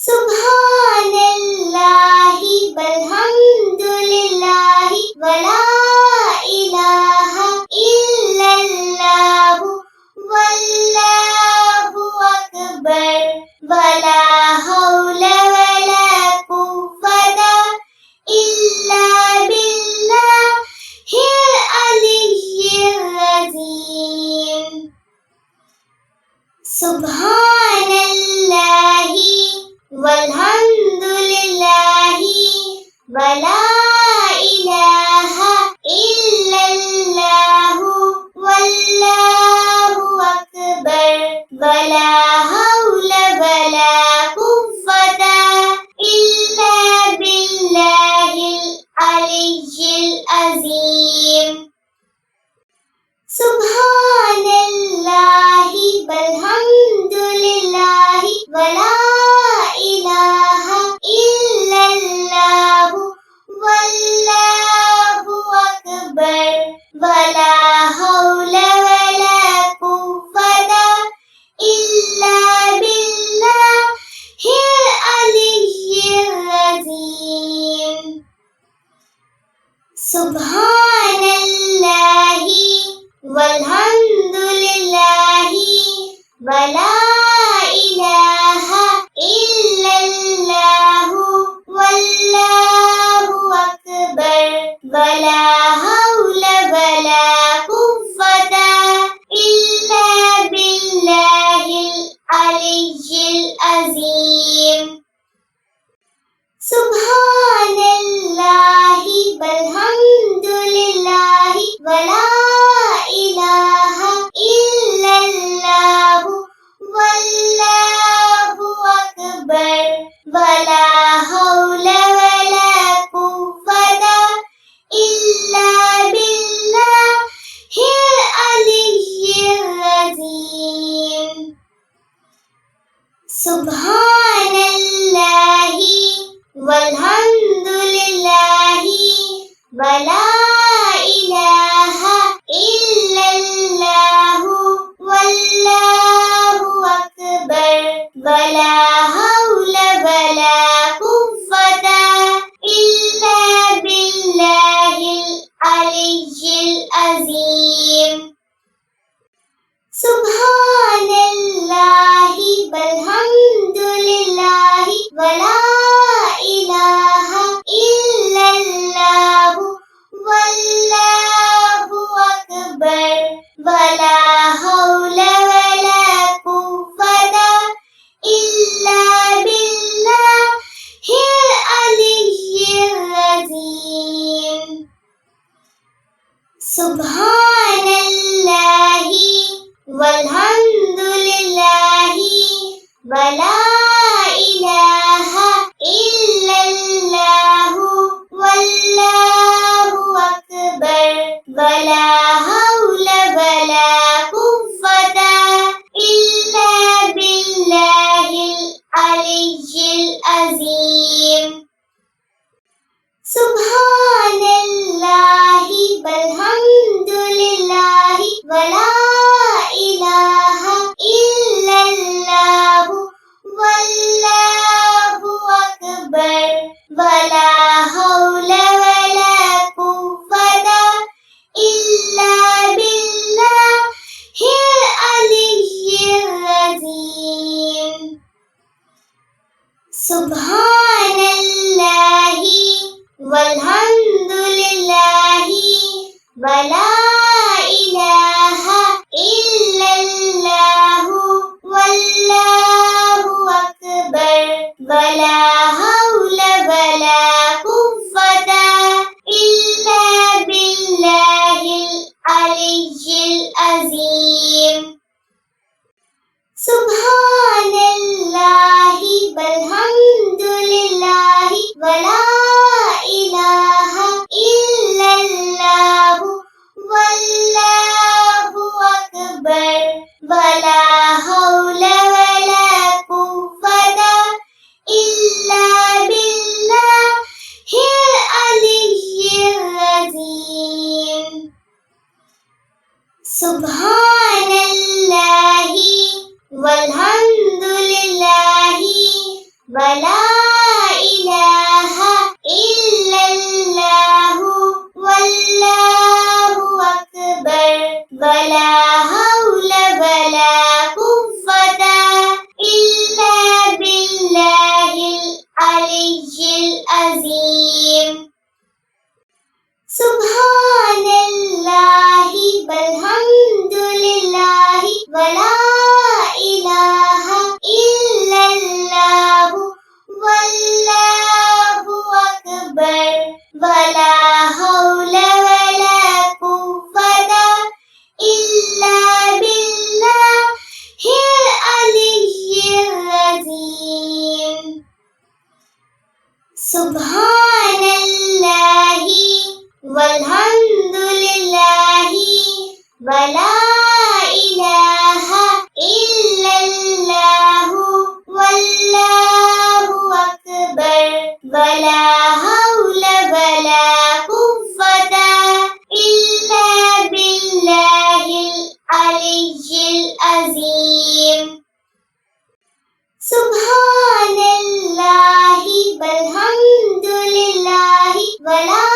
सुब्हानल्लाहि वल्हम्दुलिल्लाहि वला इलाहा इल्लल्लाहु वल्लाहु अकबर वला हौला वला कुव्वता इल्ला बिल्लाहिल अलिय्यिल अज़ीम। सुब्हानल्लाहि वल्हम्दुलिल्लाहि वला इलाहा इल्लल्लाहु वल्लाहु अकबर वला हौला वला कुव्वता इल्ला बिल्लाहिल अलिय्यिल अज़ीम। सुब्हानल्लाहि वल्हम्दुलिल्लाहि वला इलाहा इल्लल्लाहु वल्लाहु अकबर वला हौला वला कुव्वता इल्ला बिल्लाहिल अलिय्यिल अज़ीम। सुब्हानल्लाहि वल्हम्दुलिल्लाहि वला इलाहा इल्लल्लाहु वल्लाहु अकबर वला हौला वला कुव्वता इल्ला बिल्लाहिल अलिय्यिल अज़ीम। सुब्हानल्लाहि वल्हम्दुलिल्लाहि वला इलाहा इल्लल्लाहु वल्लाहु अकबर वला हौला वला कुव्वता इल्ला बिल्लाहिल अलिय्यिल अज़ीम। सुब्हानल्लाहि वल्हम्दुलिल्लाहि वला इलाहा इल्लल्लाहु वल्लाहु अकबर वला हौला वला कुव्वता इल्ला बिल्लाहिल अलिय्यिल अज़ीम। सुब्हानल्लाहि वल्हम्दुलिल्लाहि वला इलाहा इल्लल्लाहु वल्लाहु अकबर वला हौला वला कुव्वता इल्ला बिल्लाहिल अलिय्यिल अज़ीम। सुब्हानल्लाहि वल्हम्दुलिल्लाहि वला इलाहा इल्लल्लाहु वल्लाहु अकबर वला हौला वला कुव्वता इल्ला बिल्लाहिल अलिय्यिल अज़ीम। सुब्हानल्लाहि वल्हम्दुलिल्लाहि वला इलाहा इल्लल्लाहु वल्लाहु अकबर वला हौला वला कुव्वता इल्ला बिल्लाहिल अलिय्यिल अज़ीम। सुब्हानल्लाहि वल्हम्दुलिल्लाहि वला इलाहा इल्लल्लाहु वल्लाहु अकबर वला हौला वला कुव्वता इल्ला बिल्लाहिल अलिय्यिल अज़ीम। सुब्हानल्लाहि वल्हम्दुलिल्लाहि ولا إله إلا الله والله أكبر ولا حول ولا قوة إلا بالله العلي العظيم سبحان الله والحمد لله ولا إله إلا الله والله أكبر ولا حول ولا قوة إلا بالله العلي العظيم سبحان الله والحمد لله ولا إله إلا الله والله أكبر ولا حول ولا قوة إلا بالله العلي العظيم سبحان الله والحمد لله ولا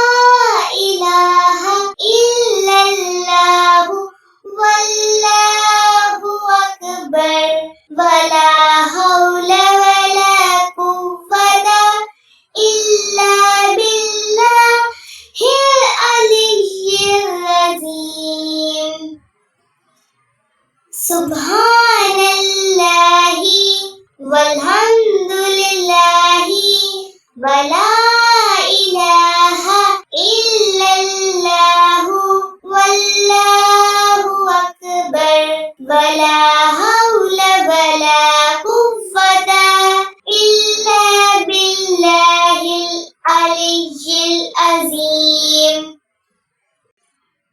إله إلا الله والله أكبر ولا حول ولا قوة إلا بالله العلي العظيم سبحان الله والحمد لله ولا إله إلا الله والله أكبر ولا حول ولا قوة إلا بالله العلي العظيم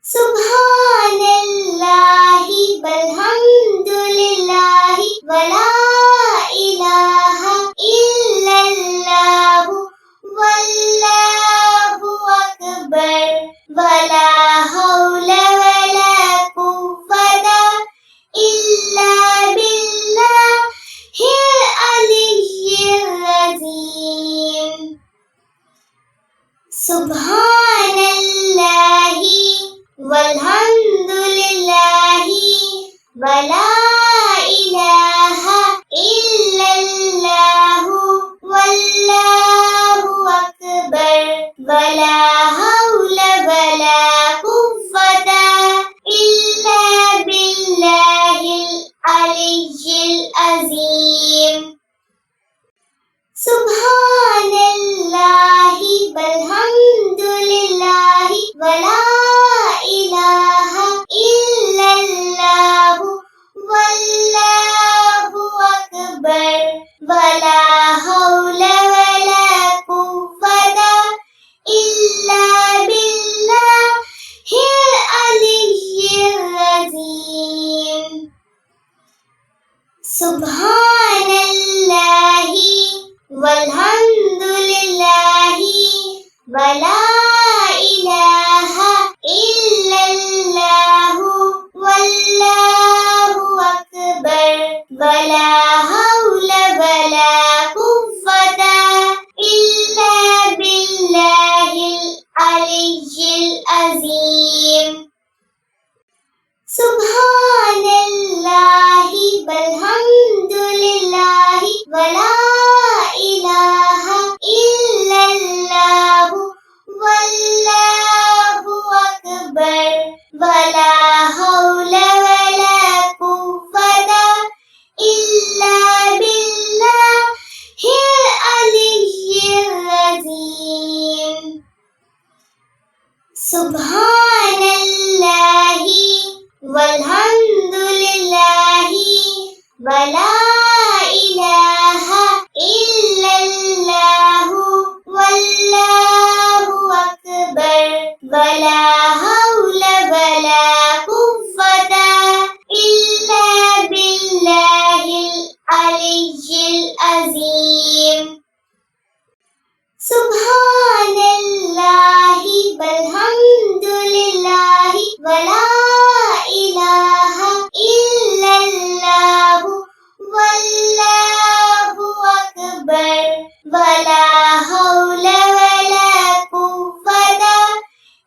سبحان الله والحمد لله ولا إله إلا الله والله أكبر ولا حول ولا قوة إلا بالله العلي العظيم سبحان الله والحمد لله ولا إله إلا الله والله أكبر ولا حول ولا قوة إلا بالله العلي العظيم سبحان الله والحمد لله ولا إله إلا الله والله أكبر ولا حول ولا قوة إلا بالله العلي العظيم سبحان الله والحمد لله ولا إله إلا الله والله أكبر ولا حول ولا قوة أكبر ولا حول ولا قوة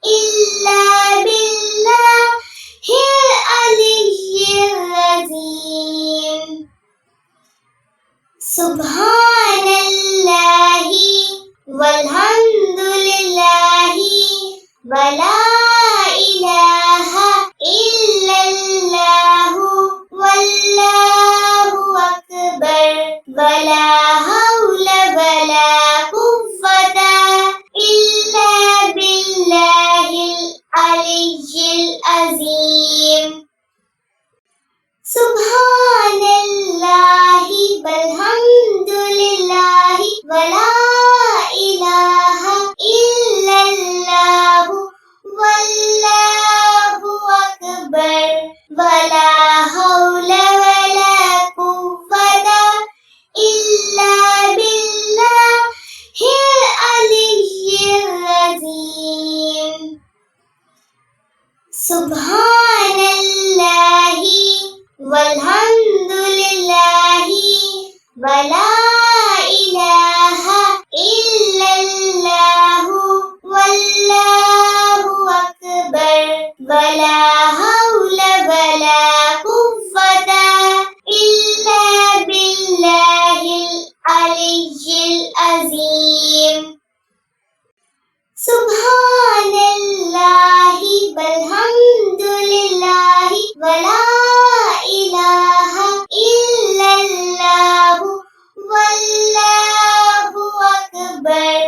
إلا بالله العلي العظيم سبحان الله والحمد لله ولا إله إلا الله والله أكبر ولا حول ولا قوة إلا بالله العلي العظيم سبحان الله والحمد لله ولا إله إلا الله والله أكبر ولا حول ولا قوة إلا بالله العلي العظيم سبحان الله والحمد لله ولا إله إلا الله والله أكبر ولا حول ولا قوة إلا بالله العلي العظيم سبحان الله والحمد لله ولا إله إلا الله والله أكبر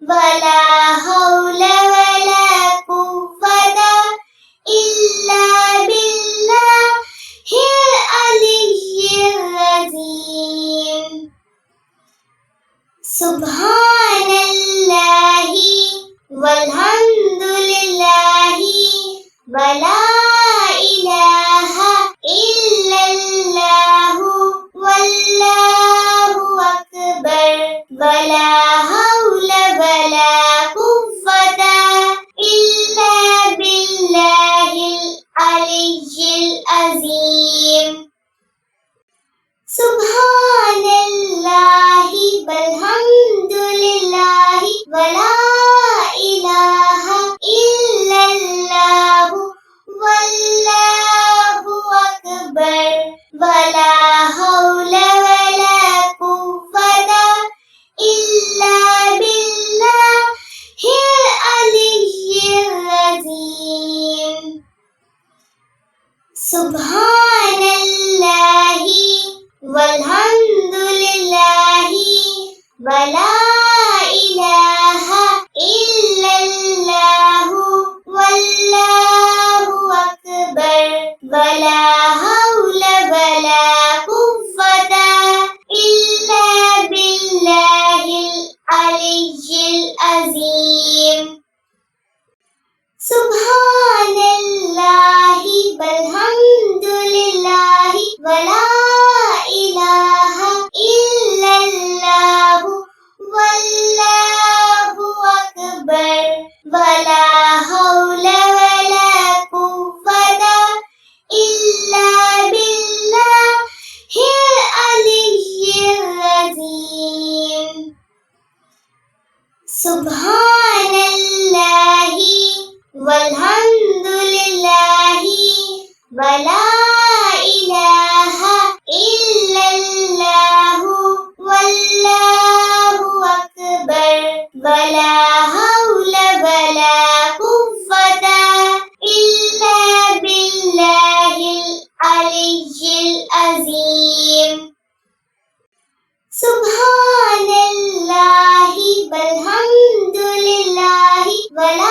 ولا حول ولا قوة إلا بالله العلي العظيم سبحان الله والحمد لله ولا إله إلا الله والله أكبر ولا حول ولا قوة إلا بالله العلي العظيم سبحان الله والحمد لله ولا إله إلا الله والله أكبر ولا حول ولا قوة إلا بالله العلي العظيم سبحان الله والحمد لله ولا إله إلا الله والله أكبر ولا حول ولا قوة إلا بالله العلي العظيم سبحان الله والحمد لله ولا إله إلا الله والله أكبر ولا حول ولا قوة إلا بالله العلي العظيم سبحان الله والحمد لله ولا إله إلا الله والله أكبر ولا حول ولا قوة إلا بالله العلي العظيم سبحان الله والحمد لله ولا